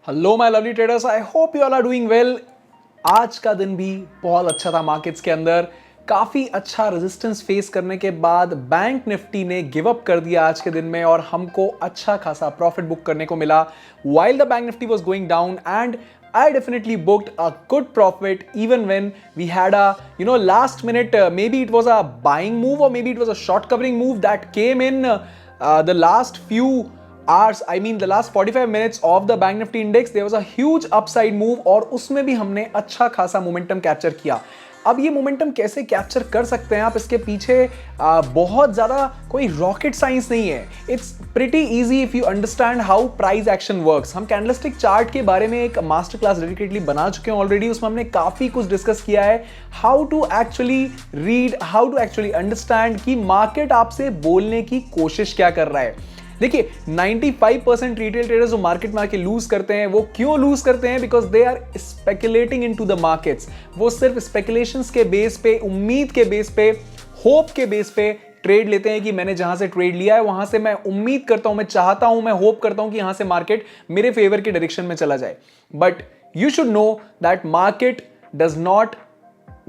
Hello my lovely traders, I hope you all are doing well. आज का दिन भी बहुत अच्छा था मार्केट्स के अंदर। काफ़ी अच्छा रेजिस्टेंस फेस करने के बाद बैंक निफ्टी ने गिव अप कर दिया आज के दिन में और हमको अच्छा खासा प्रॉफिट बुक करने को मिला while the bank Nifty was going down. And I definitely booked a good profit even when we had a last minute, maybe it was a buying move or maybe it was a short covering move that came in the last few hours. I mean the last 45 minutes of the Bank Nifty index there was a huge upside move और उसमें भी हमने अच्छा खासा momentum capture किया। अब ये momentum कैसे कैप्चर कर सकते हैं आप, इसके पीछे बहुत ज़्यादा कोई रॉकेट साइंस नहीं है। It's pretty easy if you understand how price action works. हम कैंडलस्टिक चार्ट के बारे में एक मास्टर क्लास डेडिकेटली बना चुके हैं ऑलरेडी। उसमें हमने काफ़ी कुछ डिस्कस किया है, how to actually read, how to actually understand कि मार्केट आपसे बोलने की कोशिश क्या कर रहा है। देखिए 95% रिटेल ट्रेडर्स जो मार्केट में आके लूज करते हैं, वो क्यों लूज करते हैं? Because they are speculating into the markets. वो सिर्फ स्पेकुलेशंस के बेस पे, उम्मीद के बेस पे, होप के बेस पे ट्रेड लेते हैं कि मैंने जहां से ट्रेड लिया है वहां से मैं उम्मीद करता हूं, मैं चाहता हूं, मैं होप करता हूं कि यहां से मार्केट मेरे फेवर के डायरेक्शन में चला जाए। But you should know that market does not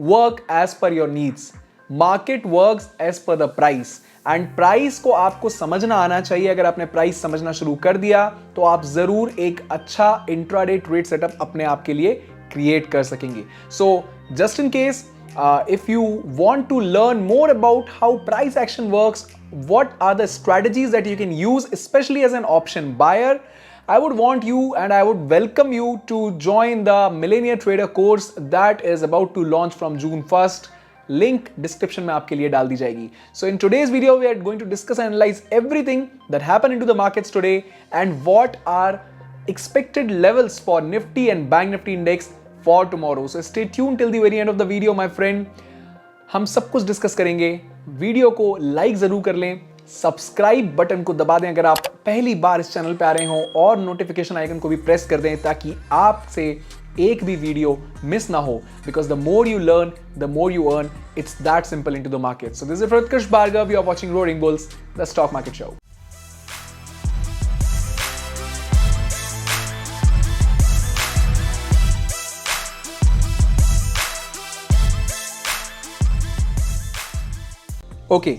work as per your needs. Market works as per the price and price को आपको समझना आना चाहिए। अगर आपने प्राइस समझना शुरू कर दिया तो आप जरूर एक अच्छा इंट्राडे ट्रेड सेटअप अपने आप के लिए क्रिएट कर सकेंगे। So just in case if you want to learn more about how price action works, what are the strategies that you can use, especially as an option buyer, I would want you and I would welcome you to join the Millionaire Trader course that is about to launch from June 1st. Link description में आपके लिए डाल दी जाएगी। So in today's video we are going to discuss and analyse everything that happened into the markets today and what are expected levels for Nifty and Bank Nifty index for tomorrow. So stay tuned till the very end of the video, my friend. हम सब कुछ discuss करेंगे। Video को like जरूर कर लें, subscribe button को दबा दें अगर आप पहली बार इस चैनल पे आ रहे हो, और नोटिफिकेशन आइकन को भी प्रेस कर दें ताकि आपसे एक भी वीडियो मिस ना हो। Because the more you learn the more you earn. It's that simple into the market. So this is Utkarsh Bhargava, you are watching roaring bulls, the stock market show. Okay,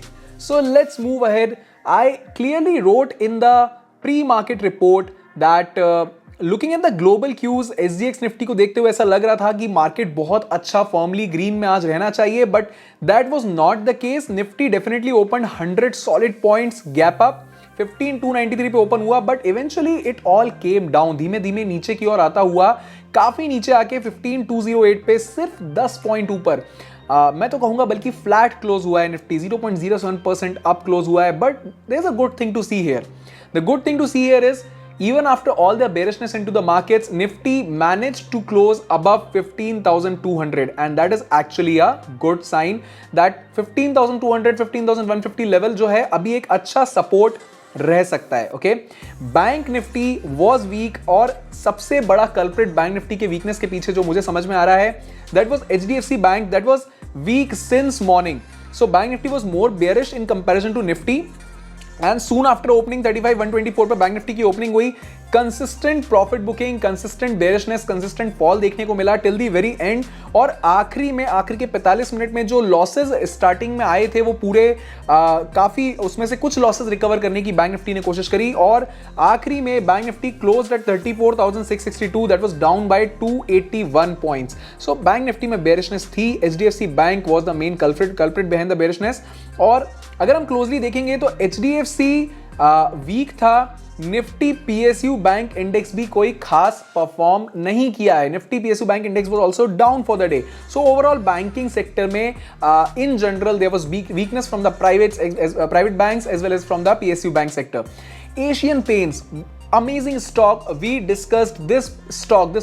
so let's move ahead. I clearly wrote in the pre-market report that looking at the global cues, SGX Nifty को देखते हुए ऐसा लग रहा था कि market बहुत अच्छा फर्मली ग्रीन में आज रहना चाहिए, but that was not the case. Nifty definitely open 100 solid points gap up, 15,293 पे ओपन हुआ, but eventually it all came down. धीमे धीमे नीचे की ओर आता हुआ काफी नीचे आके 15,208 पे सिर्फ 10 पॉइंट ऊपर, मैं तो कहूंगा बल्कि फ्लैट क्लोज हुआ है। निफ्टी 0.07% अप क्लोज हुआ है। But there is a good thing to see here. The good thing to see here is even after all the bearishness into the markets, Nifty managed to close above 15,200, and that is actually a good sign that 15,200 15,150 level जो है अभी एक अच्छा support रह सकता है। Okay, bank Nifty was weak और सबसे बड़ा कल्प्रिट बैंक निफ्टी के वीकनेस के पीछे जो मुझे समझ में आ रहा है, that was HDFC bank, that was weak since morning. So bank Nifty was more bearish in comparison to Nifty and soon after opening 35,124 पर बैंक निफ्टी की ओपनिंग हुई। Consistent profit booking, consistent bearishness, consistent fall देखने को मिला till the very and. और आखिरी के 45 minute में जो लॉसेज स्टार्टिंग में आए थे वो पूरे काफी, उसमें से कुछ लॉसेज रिकवर करने की बैंक निफ्टी ने कोशिश करी और आखिरी में bank Nifty closed at 34,662, that was down by 281 points. So bank Nifty में बेयरिशनेस थी। HDFC bank was the main culprit behind the bearishness. और अगर हम क्लोजली देखेंगे तो HDFC वीक था। निफ्टी PSU बैंक इंडेक्स भी कोई खास परफॉर्म नहीं किया है। Nifty PSU bank index was also down for the day. So overall banking sector में in general there was weakness from the private banks as well as from the PSU bank sector. Asian Paints, amazing stock. We discussed this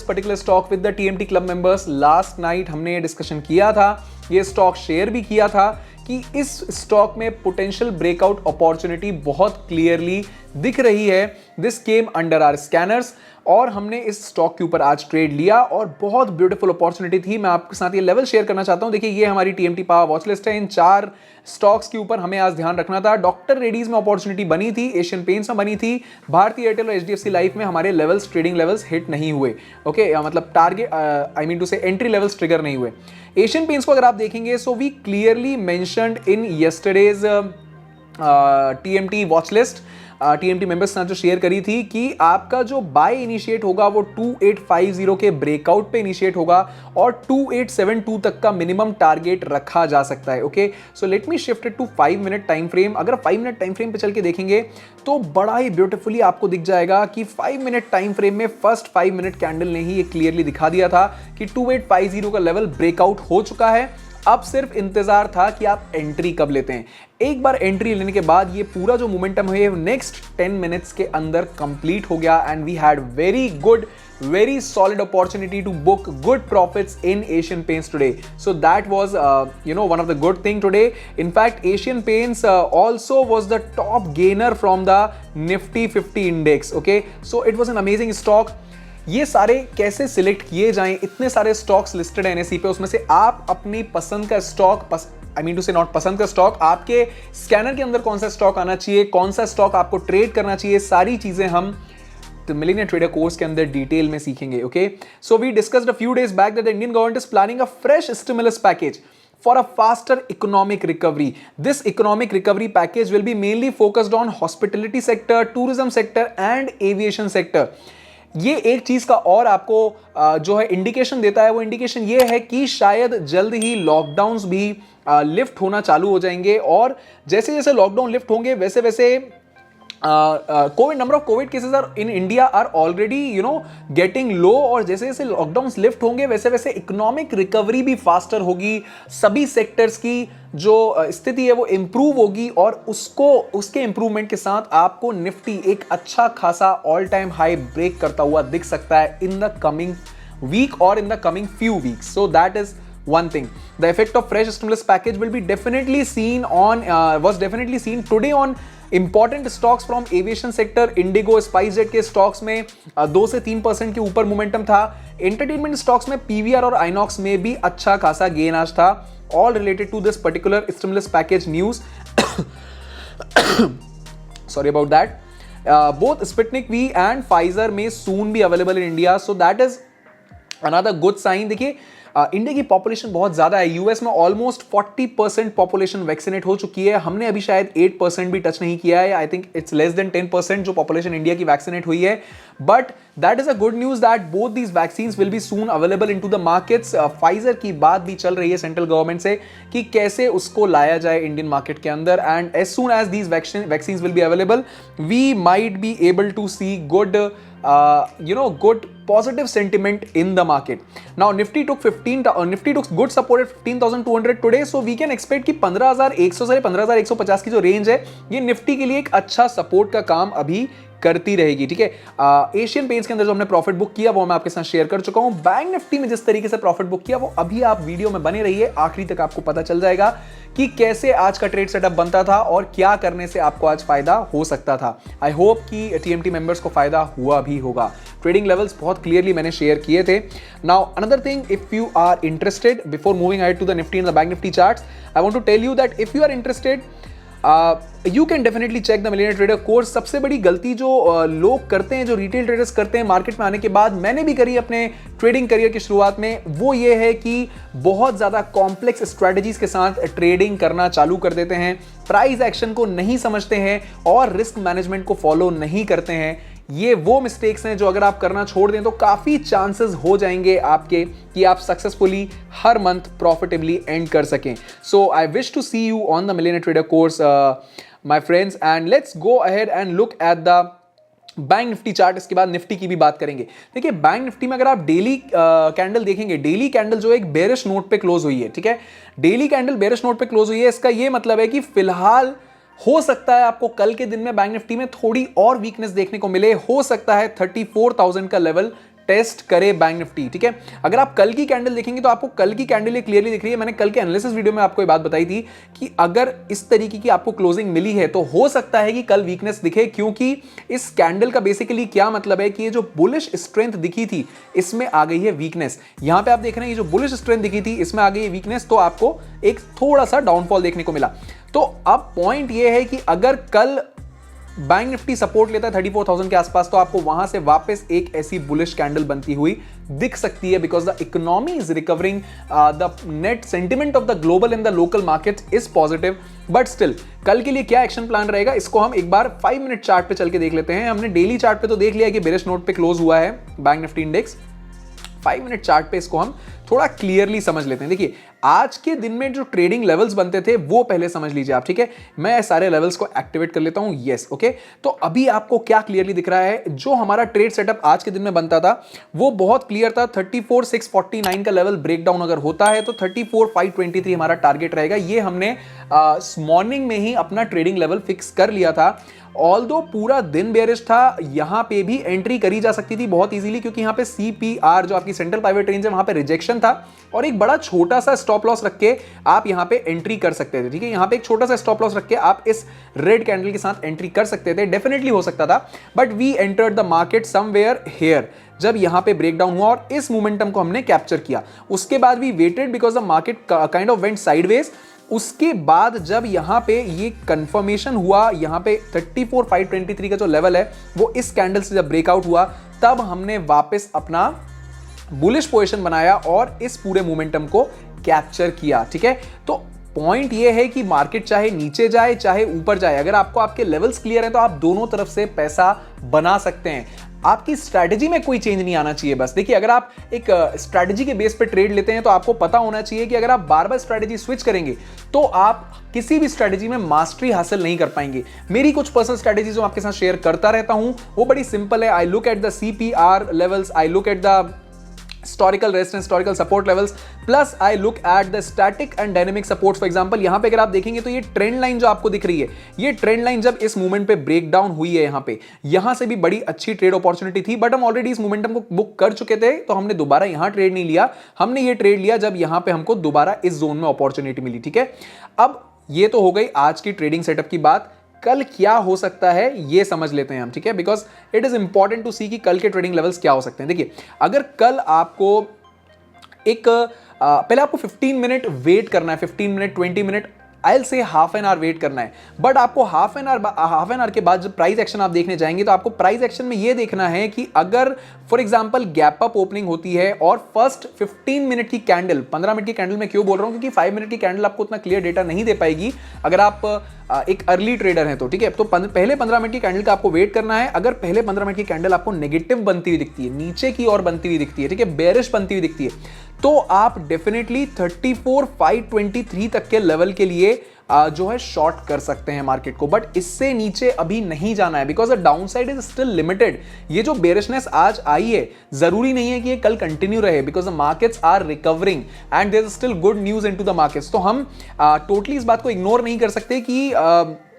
particular stock with the TMT club members last night. हमने ये discussion किया था ये stock share भी किया था कि इस स्टॉक में पोटेंशियल ब्रेकआउट अपॉर्चुनिटी बहुत क्लियरली दिख रही है। This came under our scanners और हमने इस स्टॉक के ऊपर आज ट्रेड लिया और बहुत ब्यूटीफुल अपॉर्चुनिटी थी। मैं आपके साथ ये लेवल शेयर करना चाहता हूं। देखिए, ये हमारी टीएमटी पावर वॉच लिस्ट है। इन 4 स्टॉक्स के ऊपर हमें आज ध्यान रखना था। डॉक्टर रेड्डीज में अपॉर्चुनिटी बनी थी, एशियन पेंट्स में बनी थी, भारतीय एयरटेल और एचडीएफसी लाइफ में हमारे लेवल्स, ट्रेडिंग लेवल्स हिट नहीं हुए। ओके, मतलब target, I mean to say entry levels trigger नहीं हुए। एशियन पेंट्स को अगर आप देखेंगे, so we clearly mentioned in yesterday's TMT watch list, TMT members ने जो शेयर करी थी कि आपका जो बाय इनिशिएट होगा वो 2850 के ब्रेकआउट पे इनिशिएट होगा और 2872 तक का मिनिमम टारगेट रखा जा सकता है। Okay, so let me shift it to 5 minute time frame. अगर 5 मिनट टाइम फ्रेम पे चल के देखेंगे तो बड़ा ही ब्यूटीफुली आपको दिख जाएगा कि 5 मिनट टाइम फ्रेम में फर्स्ट 5 मिनट कैंडल ने ही ये क्लियरली दिखा दिया था कि 2850 का लेवल ब्रेकआउट हो चुका है। अब सिर्फ इंतजार था कि आप एंट्री कब लेते हैं। एक बार एंट्री लेने के बाद ये पूरा जो मोमेंटम है नेक्स्ट 10 मिनट्स के अंदर कंप्लीट हो गया and we had very solid opportunity to book good profits in Asian Paints today. So that was one of the good thing today. In fact, Asian Paints also was the top gainer from the Nifty 50 index. Okay, so it was an amazing stock. ये सारे कैसे select किए जाएं, इतने सारे stocks listed है NSE पे, उसमें से आप अपनी पसंद का स्टॉक, आई मीन टू से नॉट पसंद का स्टॉक, आपके स्कैनर के अंदर कौन सा स्टॉक आना चाहिए, कौन सा स्टॉक आपको ट्रेड करना चाहिए, सारी चीजें हम तो मिलियनेयर ट्रेडर कोर्स के अंदर डिटेल में सीखेंगे। Okay, so we discussed a few days back that the Indian government is planning a fresh stimulus package for a faster economic recovery. This economic recovery package will be mainly focused on hospitality sector, tourism sector and aviation sector. ये एक चीज का और आपको जो है indication देता है, वो इंडिकेशन ये है कि शायद जल्द ही लॉकडाउन्स भी लिफ्ट होना चालू हो जाएंगे और जैसे जैसे लॉकडाउन लिफ्ट होंगे वैसे वैसे COVID, number of COVID cases are in India are already getting low और जैसे जैसे लॉकडाउन्स लिफ्ट होंगे वैसे वैसे इकोनॉमिक रिकवरी भी फास्टर होगी, सभी सेक्टर्स की जो स्थिति है वो इंप्रूव होगी और उसके इंप्रूवमेंट के साथ आपको निफ्टी एक अच्छा खासा ऑल टाइम हाई ब्रेक करता हुआ दिख सकता है इन द कमिंग वीक और in the coming few weeks. So that is one thing. The effect of fresh stimulus package will be definitely seen today on important stocks from aviation sector. Indigo, SpiceJet के stocks में 2 से 3% के ऊपर momentum था. Entertainment stocks में PVR और Inox में भी अच्छा खासा गेन आज था. All related to this particular stimulus package news. Sorry about that. Both Sputnik V and Pfizer may soon be available in India. So that is another good sign. देखिए India की population बहुत ज्यादा है. US में almost 40% population vaccinate हो चुकी है. हमने अभी शायद 8% भी टच नहीं किया है. I think it's less than 10% जो पॉपुलेशन इंडिया की वैक्सीनेट हुई है. But that is a good news that both these vaccines will B soon available into the markets. Pfizer की बात भी चल रही है सेंट्रल गवर्नमेंट से कि कैसे उसको लाया जाए इंडियन मार्केट के अंदर. And as soon as these vaccines will be available we might be able to see good good positive sentiment in the market. Now Nifty took good support at 15,200 today, so we can expect कि 15,100 से 15,150 की जो range है ये Nifty के लिए एक अच्छा सपोर्ट का काम अभी करती रहेगी. ठीक है, एशियन पेंट्स के अंदर जो हमने प्रॉफिट बुक किया वो मैं आपके साथ शेयर कर चुका हूं. बैंक निफ्टी में जिस तरीके से प्रॉफिट बुक किया वो अभी आप वीडियो में बने रहिए, आखिरी तक आपको पता चल जाएगा कि कैसे आज का ट्रेड सेटअप बनता था और क्या करने से आपको आज फायदा हो सकता था. आई होप कि टीएमटी मेंबर्स को फायदा हुआ भी होगा. ट्रेडिंग लेवल्स बहुत क्लियरली मैंने शेयर किए थे. Now another thing, if you are interested, before moving ahead to the Nifty and the bank Nifty charts, I want to tell you that if you are interested you can definitely check the millionaire trader course. सबसे बड़ी गलती जो लोग करते हैं, जो retail traders करते हैं मार्केट में आने के बाद, मैंने भी करी अपने ट्रेडिंग करियर की शुरुआत में, वो ये है कि बहुत ज्यादा कॉम्प्लेक्स स्ट्रेटजीज के साथ ट्रेडिंग करना चालू कर देते हैं, प्राइस एक्शन को नहीं समझते हैं और रिस्क मैनेजमेंट को फॉलो नहीं करते हैं. ये वो मिस्टेक्स हैं जो अगर आप करना छोड़ दें तो काफी चांसेस हो जाएंगे आपके कि आप सक्सेसफुली हर मंथ प्रॉफिटेबली एंड कर सकें. So I wish to see you on the millionaire trader course my friends, and let's go ahead and look at the bank Nifty chart. इसके बाद निफ्टी की भी बात करेंगे. देखिए, बैंक निफ्टी में अगर आप डेली कैंडल देखेंगे, डेली कैंडल जो एक बेरिश नोट पे क्लोज हुई है. ठीक है, डेली कैंडल बेरिश नोट पे क्लोज हुई है. इसका ये मतलब है कि फिलहाल हो सकता है आपको कल के दिन में बैंक निफ्टी में थोड़ी और वीकनेस देखने को मिले. हो सकता है 34,000 का लेवल टेस्ट करे बैंक निफ्टी, ठीक है। अगर आप कल की कैंडल देखेंगे तो आपको कल की कैंडल ये क्लियरली दिख रही है। मैंने कल के एनालिसिस वीडियो में आपको ये बात बताई थी कि अगर इस तरीके की आपको क्लोजिंग मिली है तो हो सकता है कि कल वीकनेस दिखे, क्योंकि इस कैंडल का बेसिकली क्या मतलब है कि ये जो बुलिश स्ट्रेंथ दिखी थी इसमें आ गई है वीकनेस। यहां पे आप देख रहे हैं ये जो बुलिश स्ट्रेंथ दिखी थी इसमें आ गई है वीकनेस, तो आपको एक थोड़ा सा डाउनफॉल देखने को मिला। तो अब पॉइंट ये है कि अगर कल बैंक निफ्टी सपोर्ट लेता है 34,000 के आसपास तो आपको वहां से वापस एक ऐसी बुलिश कैंडल बनती हुई दिख सकती है, because the economy is recovering, the net sentiment of the global and the local market is positive. But still कल के लिए क्या एक्शन प्लान रहेगा इसको हम एक बार 5 मिनट चार्ट पे चल के देख लेते हैं। हमने डेली चार्ट पे तो देख लिया कि बेरिश नोट पे क्लोज हुआ है bank Nifty index. 5 minute chart पे इसको हम थोड़ा क्लियरली समझ लेते हैं। देखिए आज के दिन में जो ट्रेडिंग लेवल्स बनते थे वो पहले समझ लीजिए आप, ठीक है। मैं सारे लेवल्स को एक्टिवेट कर लेता हूं, यस, ओके। तो अभी आपको क्या क्लियरली दिख रहा है, जो हमारा ट्रेड सेटअप आज के दिन में बनता था वो बहुत क्लियर था। 34,649 का लेवल ब्रेकडाउन अगर होता है तो 34,523 हमारा टारगेट रहेगा। ये हमने मॉर्निंग में ही अपना ट्रेडिंग लेवल फिक्स कर लिया था। ऑल्दो पूरा दिन बेयरिश था, यहां पे भी एंट्री करी जा सकती थी बहुत इजीली, क्योंकि यहां पे सीपीआर जो आपकी सेंट्रल प्राइवेट रेंज है वहां पे रिजेक्शन था और एक बड़ा छोटा सा स्टॉप लॉस रख के आप यहां पे एंट्री कर सकते थे, ठीक है। यहां पे एक छोटा सा स्टॉप लॉस रख के आप इस रेड कैंडल के साथ एंट्री कर सकते थे, डेफिनेटली हो सकता था। But we entered the market somewhere here, जब यहां पे ब्रेकडाउन हुआ और इस मोमेंटम को हमने कैप्चर किया। उसके बाद we waited because the market kind of went sideways. उसके बाद जब यहां पे ये कंफर्मेशन हुआ, यहां पे 34,523 का जो लेवल है वो इस कैंडल से जब ब्रेकआउट हुआ तब हमने वापस अपना बुलिश पोजीशन बनाया और इस पूरे मोमेंटम को कैप्चर किया, ठीक है। तो पॉइंट ये है कि मार्केट चाहे नीचे जाए चाहे ऊपर जाए, अगर आपको आपके लेवल्स क्लियर है तो आप दोनों तरफ से पैसा बना सकते हैं। आपकी स्ट्रैटेजी में कोई चेंज नहीं आना चाहिए बस। देखिए अगर आप एक स्ट्रैटेजी के बेस पे ट्रेड लेते हैं तो आपको पता होना चाहिए कि अगर आप बार बार स्ट्रैटेजी स्विच करेंगे तो आप किसी भी स्ट्रैटेजी में मास्टरी हासिल नहीं कर पाएंगे। मेरी कुछ पर्सनल स्ट्रैटेजी जो आपके साथ शेयर करता रहता हूं वो बड़ी सिंपल है। I look at the CPR levels, I look at the historical resistance, historical support levels, plus I look at the static and dynamic supports। for example यहां पे अगर आप देखेंगे तो ये ट्रेंड लाइन जो आपको दिख रही है, ये ट्रेंड लाइन जब इस मूवमेंट पे ब्रेक डाउन हुई है यहां से भी बड़ी अच्छी ट्रेड अपॉर्चुनिटी थी, बट हम ऑलरेडी इस मोमेंटम को बुक कर चुके थे तो हमने दोबारा यहां ट्रेड नहीं लिया। हमने ये ट्रेड लिया जब यहां पे हमको दोबारा इस जोन में अपॉर्चुनिटी मिली, ठीक है। अब ये तो हो गई आज की ट्रेडिंग सेटअप की बात। कल क्या हो सकता है ये समझ लेते हैं हम, ठीक है, because it is important to see कि कल के ट्रेडिंग लेवल्स क्या हो सकते हैं। देखिए अगर कल आपको एक पहले आपको 15 मिनट वेट करना है, 15 minute 20 minute, I will say half an hour wait करना है। बट आपको हाफ एन आवर के बाद जब प्राइस एक्शन आप देखने जाएंगे तो आपको प्राइस एक्शन में ये देखना है कि अगर for example gap up opening होती है और फर्स्ट 15 मिनट की कैंडल, 15 मिनट की कैंडल में क्यों बोल रहा हूं क्योंकि 5 मिनट की कैंडल आपको उतना क्लियर डेटा नहीं दे पाएगी अगर आप एक अर्ली ट्रेडर हैं तो, ठीक है। तो पहले 15 मिनट की कैंडल का आपको वेट करना है। अगर पहले 15 मिनट की कैंडल आपको नेगेटिव बनती हुई दिखती है, नीचे की ओर बनती हुई दिखती है, ठीक है, बेयरिश बनती हुई दिखती है, तो आप डेफिनेटली 34,523 तक के लेवल के लिए जो है शॉर्ट कर सकते हैं मार्केट को। बट इससे नीचे अभी नहीं जाना है because the down side is still limited. ये जो बेरिशनेस आज आई है जरूरी नहीं है कि ये कल कंटिन्यू रहे because the markets are recovering and there is still good news into the markets. तो हम टोटली इस बात को इग्नोर नहीं कर सकते कि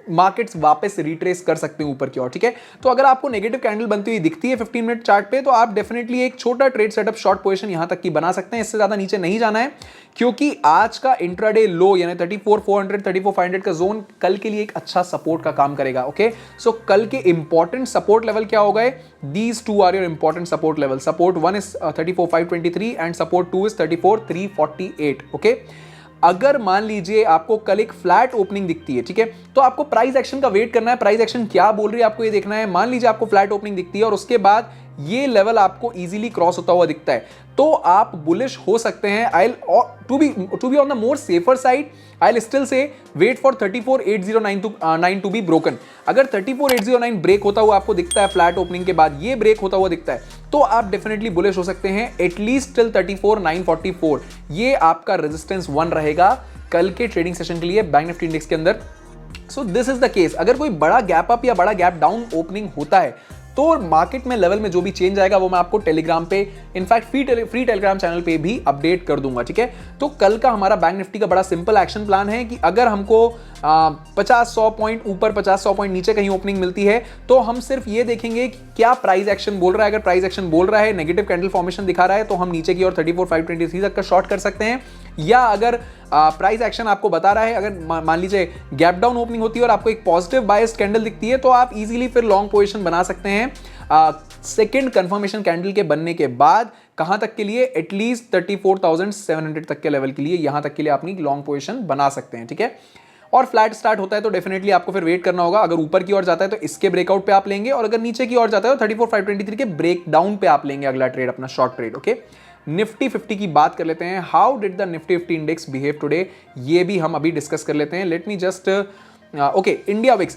मार्केट्स वापस रिट्रेस कर सकते हैं ऊपर की ओर, ठीक है। तो अगर आपको नेगेटिव कैंडल बनती हुई दिखती है 15 मिनट चार्ट पे तो आप डेफिनेटली एक छोटा ट्रेड सेटअप शॉर्ट पोजीशन यहां तक की बना सकते हैं। इससे ज्यादा नीचे नहीं जाना है क्योंकि आज का इंट्राडे लो यानी 34,400 34,500 का जोन कल के लिए एक अच्छा सपोर्ट का काम करेगा, ओके। सो कल के इंपॉर्टेंट सपोर्ट लेवल क्या हो गए, these two are your important support level. Support 1 is 34,523 and support 2 is 34,348, okay. अगर मान लीजिए आपको कल एक फ्लैट ओपनिंग दिखती है, ठीक है, तो आपको प्राइस एक्शन का वेट करना है। प्राइस एक्शन क्या बोल रही है आपको ये देखना है। मान लीजिए आपको फ्लैट ओपनिंग दिखती है और उसके बाद ये लेवल आपको इजीली क्रॉस होता हुआ दिखता है तो आप बुलिश हो सकते हैं। I to be on the more safer side I will still say wait for 34,809 to be broken. अगर 34,809 ब्रेक होता हुआ आपको दिखता है फ्लैट ओपनिंग के बाद, ये ब्रेक होता हुआ दिखता है तो आप डेफिनेटली बुलिश हो सकते हैं एटलीस्ट टिल 34,944। ये आपका रेजिस्टेंस 1 रहेगा कल के ट्रेडिंग सेशन के लिए बैंक निफ्टी इंडेक्स के अंदर। सो दिस इज द केस। अगर कोई बड़ा गैप अप या बड़ा गैप डाउन ओपनिंग होता है तो मार्केट में लेवल में जो भी चेंज आएगा वो मैं आपको टेलीग्राम पे, इनफैक्ट फ्री टेलीग्राम चैनल पे भी अपडेट कर दूंगा, ठीक है। तो कल का हमारा बैंक निफ्टी का बड़ा सिंपल एक्शन प्लान है कि अगर हमको 50-100 पॉइंट ऊपर 50-100 पॉइंट नीचे कहीं ओपनिंग मिलती है तो हम सिर्फ ये देखेंगे कि क्या प्राइस एक्शन बोल रहा है। अगर प्राइस एक्शन बोल रहा है, नेगेटिव कैंडल फॉर्मेशन दिखा रहा है, तो हम नीचे की ओर 34,523 तक का शॉर्ट कर सकते हैं। या अगर प्राइस एक्शन आपको बता रहा है, अगर मान लीजिए गैप डाउन ओपनिंग होती है और आपको एक पॉजिटिव बायस्ड कैंडल दिखती है, तो आप इजीली फिर लॉन्ग पोजीशन बना सकते हैं सेकंड कंफर्मेशन कैंडल के बनने के बाद। कहां तक के लिए? एटलीस्ट 34,700 तक के लेवल के लिए, यहां तक के लिए अपनी लॉन्ग पोजीशन बना सकते हैं, ठीक है। और फ्लैट स्टार्ट होता है तो डेफिनेटली आपको फिर वेट करना होगा। अगर ऊपर की ओर जाता है तो इसके ब्रेकआउट पे आप लेंगे, और अगर नीचे की ओर जाता है तो 34,523 के ब्रेक डाउन पे आप लेंगे अगला ट्रेड, अपना शॉर्ट ट्रेड, ओके। निफ्टी 50 की बात कर लेते हैं। How did the Nifty 50 index behave today, ये भी हम अभी डिस्कस कर लेते हैं। Let me just okay, India VIX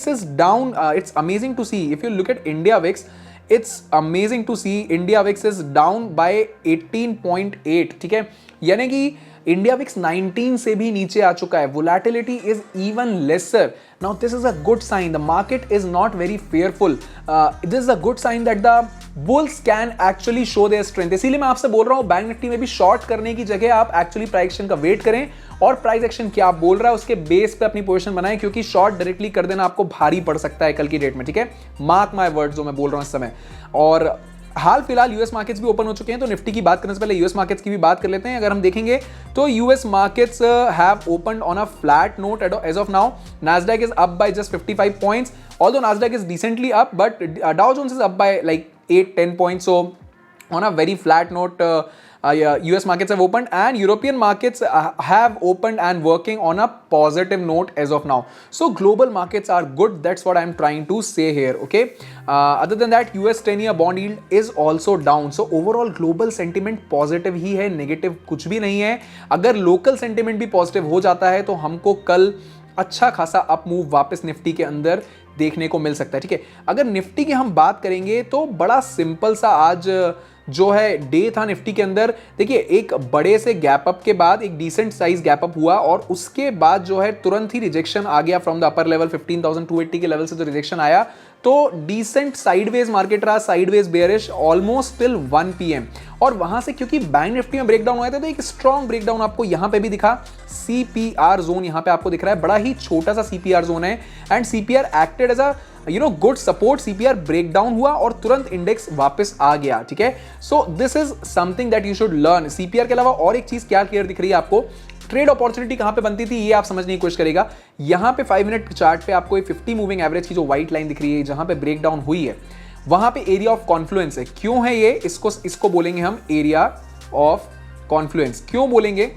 is down. It's amazing to see. If you look at India VIX, it's amazing to see India VIX is down by 18.8, ठीक है। यानी कि इंडिया विक्स 19 से भी नीचे आ चुका है। Volatility is even lesser. Now this is a good sign, the market is not very fearful. This is a good sign that the bulls can actually show their strength. इसीलिए मैं आपसे बोल रहा हूं बैंक निफ्टी में भी short करने की जगह आप एक्चुअली प्राइस एक्शन का वेट करें, और प्राइस एक्शन क्या बोल रहा है उसके बेस पे अपनी पोजीशन बनाएं, क्योंकि शॉर्ट डायरेक्टली कर देना आपको भारी पड़ सकता है कल की डेट में, ठीक है। मार्क माय वर्ड्स जो मैं बोल रहा हूं इस समय। और हाल फिलहाल यूएस मार्केट्स भी ओपन हो चुके हैं, तो निफ्टी की बात करने से पहले यूएस मार्केट्स की भी बात कर लेते हैं। अगर हम देखेंगे तो US markets have opened on a flat note as of now. Nasdaq is up by just 55 points, although Nasdaq is decently up, but Dow Jones is up by like 8-10 points. So on a very flat note, US markets have opened, and European markets have opened and working on a positive note as of now. So global markets are good. That's what I'm trying to say here. Okay. Other than that, US 10-year bond yield is also down. So overall global sentiment positive ही है, negative कुछ भी नहीं है। अगर local sentiment भी positive हो जाता है तो हमको कल अच्छा खासा अप मूव वापस निफ्टी के अंदर देखने को मिल सकता है, ठीक है। अगर निफ्टी की हम बात करेंगे तो बड़ा सिंपल सा आज जो है डे था निफ्टी के अंदर। देखिए, एक बड़े से गैप अप के बाद एक डिसेंट साइज गैप अप हुआ, और उसके बाद जो है तुरंत ही रिजेक्शन आ गया फ्रॉम द अपर लेवल 15,280 के लेवल से जो रिजेक्शन आया, तो डिसेंट साइडवेज मार्केट रहा, sideways bearish almost till 1 PM। और वहां से क्योंकि बैंक निफ्टी में ब्रेकडाउन हुआ था तो एक स्ट्रॉन्ग ब्रेकडाउन आपको यहां पे भी दिखा। सीपीआर जोन यहां पे आपको दिख रहा है, बड़ा ही छोटा सा सीपीआर जोन है, and CPR acted as a good support. CPR breakdown हुआ और तुरंत इंडेक्स वापस आ गया, ठीक है। So this is something that you should learn. CPR के अलावा और एक चीज क्या क्लियर दिख रही है आपको, ट्रेड अपॉर्चुनिटी कहां पे बनती थी ये आप समझने की कोशिश करेगा। यहां पे 5 मिनट चार्ट पे आपको 50 मूविंग एवरेज की जो व्हाइट लाइन दिख रही है, जहां पे ब्रेकडाउन हुई है, वहां पे एरिया ऑफ कॉन्फ्लुएंस है। क्यों है ये? इसको बोलेंगे हम एरिया ऑफ कॉन्फ्लुएंस। क्यों बोलेंगे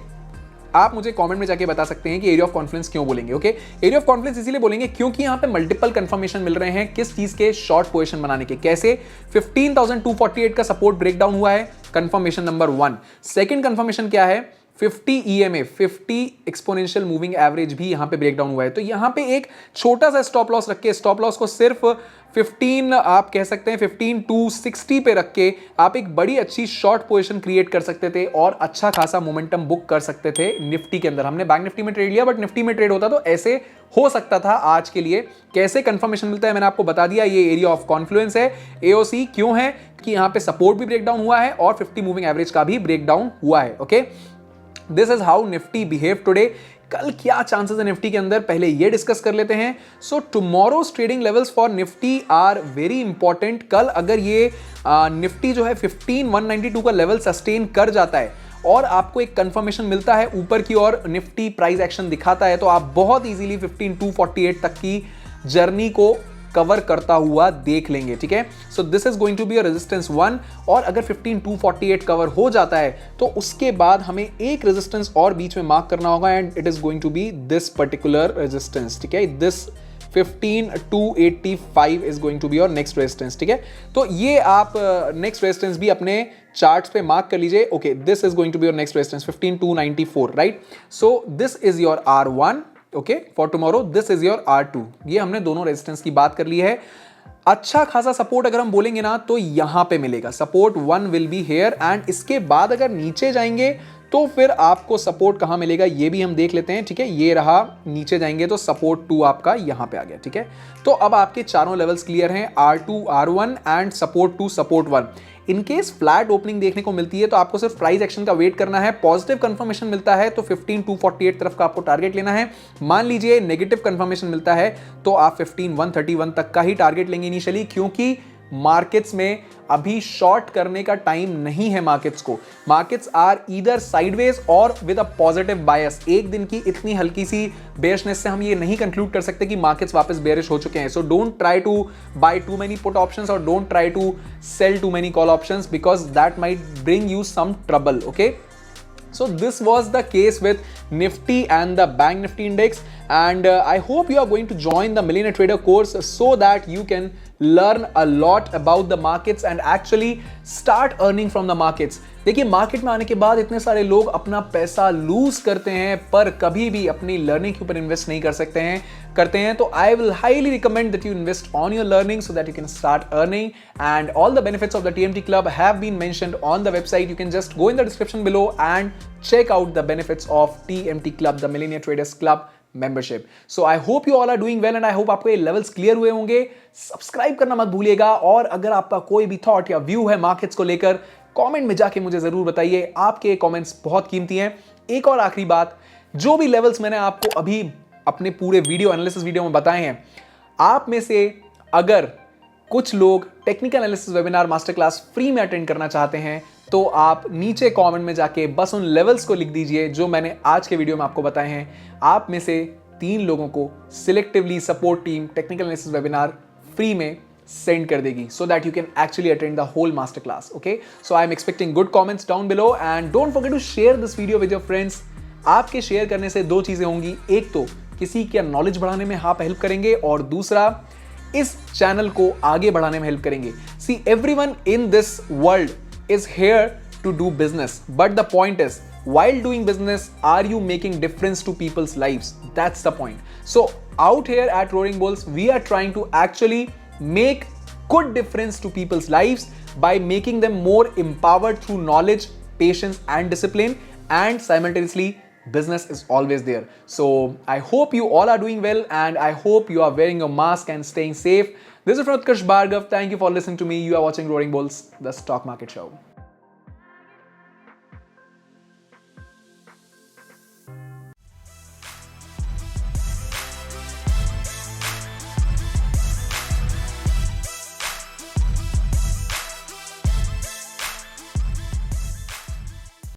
आप मुझे कमेंट में जाके बता सकते हैं कि एरिया ऑफ कॉन्फ्लुएंस क्यों बोलेंगे, ओके। एरिया ऑफ कॉन्फ्लुएंस इसीलिए बोलेंगे क्योंकि यहां पे मल्टीपल कंफर्मेशन मिल रहे हैं किस चीज के, शॉर्ट पोजीशन बनाने के। कैसे? 15,248 का सपोर्ट ब्रेकडाउन हुआ है, कंफर्मेशन नंबर 1। सेकंड कंफर्मेशन क्या है? 50 EMA 50 एक्सपोनेंशियल मूविंग एवरेज भी यहां पे ब्रेकडाउन हुआ है। तो यहां पे एक छोटा सा स्टॉप लॉस रख के, स्टॉप लॉस को सिर्फ 15 आप कह सकते हैं 15,260 पे रख के आप एक बड़ी अच्छी शॉर्ट पोजीशन क्रिएट कर सकते थे और अच्छा खासा मोमेंटम बुक कर सकते थे निफ्टी के अंदर। हमने बैंक निफ्टी में ट्रेड लिया, बट निफ्टी में ट्रेड होता तो ऐसे हो सकता था आज के लिए। कैसे कंफर्मेशन मिलता है मैंने आपको बता दिया, ये एरिया ऑफ कॉन्फ्लुएंस है। एओसी क्यों है? कि यहां पे सपोर्ट भी ब्रेकडाउन हुआ है और 50 मूविंग एवरेज का भी ब्रेकडाउन हुआ है, okay. This is how Nifty behave today. कल क्या चांसेस है निफ्टी के अंदर, पहले ये डिस्कस कर लेते हैं। So tomorrow's trading levels for Nifty are very important. कल अगर ये निफ्टी जो है 15,192 का लेवल सस्टेन कर जाता है और आपको एक कंफर्मेशन मिलता है ऊपर की ओर, निफ्टी प्राइस एक्शन दिखाता है, तो आप बहुत इजीली 15,248 तक की जर्नी को कवर करता हुआ देख लेंगे, ठीक है। So this is going to be a resistance 1, और अगर 15,248 कवर हो जाता है तो उसके बाद हमें एक रेजिस्टेंस और बीच में मार्क करना होगा, and it is going to be this particular resistance, ठीक है। This 15,285 is going to be your next resistance, ठीक है। तो ये आप नेक्स्ट रेजिस्टेंस भी अपने चार्ट्स पे मार्क कर लीजिए। Okay, this is going to be your next resistance 15,294, right. So this is your R1, okay, for tomorrow. This is your R2। ये हमने दोनों रेजिस्टेंस की बात कर ली है। अच्छा खासा सपोर्ट अगर हम बोलेंगे ना तो यहां पे मिलेगा, support 1 will be here, and इसके बाद अगर नीचे जाएंगे तो फिर आपको सपोर्ट कहाँ मिलेगा ये भी हम देख लेते हैं, ठीक है। ये रहा, नीचे जाएंगे तो सपोर्ट 2 आपका यहाँ पे आ गया, ठीक है। तो अब आपके चारों लेवल्स क्लियर हैं, R2 R1 and support 2 support 1। In case flat opening देखने को मिलती है तो आपको सिर्फ प्राइस एक्शन का वेट करना है। पॉजिटिव कंफर्मेशन मिलता है तो 15,248 तरफ का आपको टारगेट लेना है। मान लीजिए नेगेटिव कंफर्मेशन मिलता है तो आप 15,131 तक का ही टारगेट लेंगे इनिशियली, क्योंकि मार्केट्स में अभी शॉर्ट करने का टाइम नहीं है। मार्केट्स आर ईदर साइडवेज और विद अ पॉजिटिव बायस। एक दिन की इतनी हल्की सी बेयरिशनेस से हम ये नहीं कंक्लूड कर सकते कि मार्केट्स वापस बेयरिश हो चुके हैं। So don't try to buy too many put options और don't try to sell too many call options because that might bring you some trouble, okay. So this was the case with Nifty and the Bank Nifty index, and I hope you are going to join the Millionaire Trader course so that you can learn a lot about the markets and actually start earning from the markets. देखिए, market में आने के बाद इतने सारे लोग अपना पैसा लूज करते हैं पर कभी भी अपनी लर्निंग के ऊपर इन्वेस्ट नहीं करते हैं। तो I will highly recommend that you invest on your learning so that you can start earning, and all the benefits of the TMT Club have been mentioned on the website. You can just go in the description below and check out the benefits of TMT Club, the Millionaire Traders Club membership. So I hope you all are doing well and I hope आपको ये levels clear हुए होंगे। Subscribe करना मत भूलिएगा, और अगर आपका कोई भी थॉट या व्यू है मार्केट्स को लेकर, कमेंट में जाके मुझे जरूर बताइए। आपके कमेंट्स बहुत कीमती हैं। एक और आखिरी बात, जो भी लेवल्स मैंने आपको अभी अपने पूरे वीडियो एनालिसिस वीडियो में बताए हैं, आप में से अगर कुछ लोग technical analysis webinar master class free में अटेंड करना चाहते हैं तो आप नीचे कमेंट में जाके बस उन लेवल्स को लिख दीजिए जो मैंने आज के वीडियो में आपको बताए हैं। आप में से 3 लोगों को selectively support team technical analysis webinar free में send कर देगी so that you can actually attend the whole master class. Okay, so I am expecting good comments down below and don't forget to share this video with your friends. आपके share करने से 2 चीजें होंगी, एक तो किसी का नॉलेज बढ़ाने में आप हेल्प करेंगे और दूसरा इस चैनल को आगे बढ़ाने में हेल्प करेंगे। See, everyone in this world is here to do business, but the point is, while doing business, are you making difference to people's lives? That's the point. So out here at Roaring Bulls, we are trying to actually make good difference to people's lives by making them more empowered through knowledge, patience and discipline, and simultaneously business is always there. So I hope you all are doing well and I hope you are wearing your mask and staying safe. This is Utkarsh Bhargav. Thank you for listening to me. You are watching Roaring Bulls, the stock market show.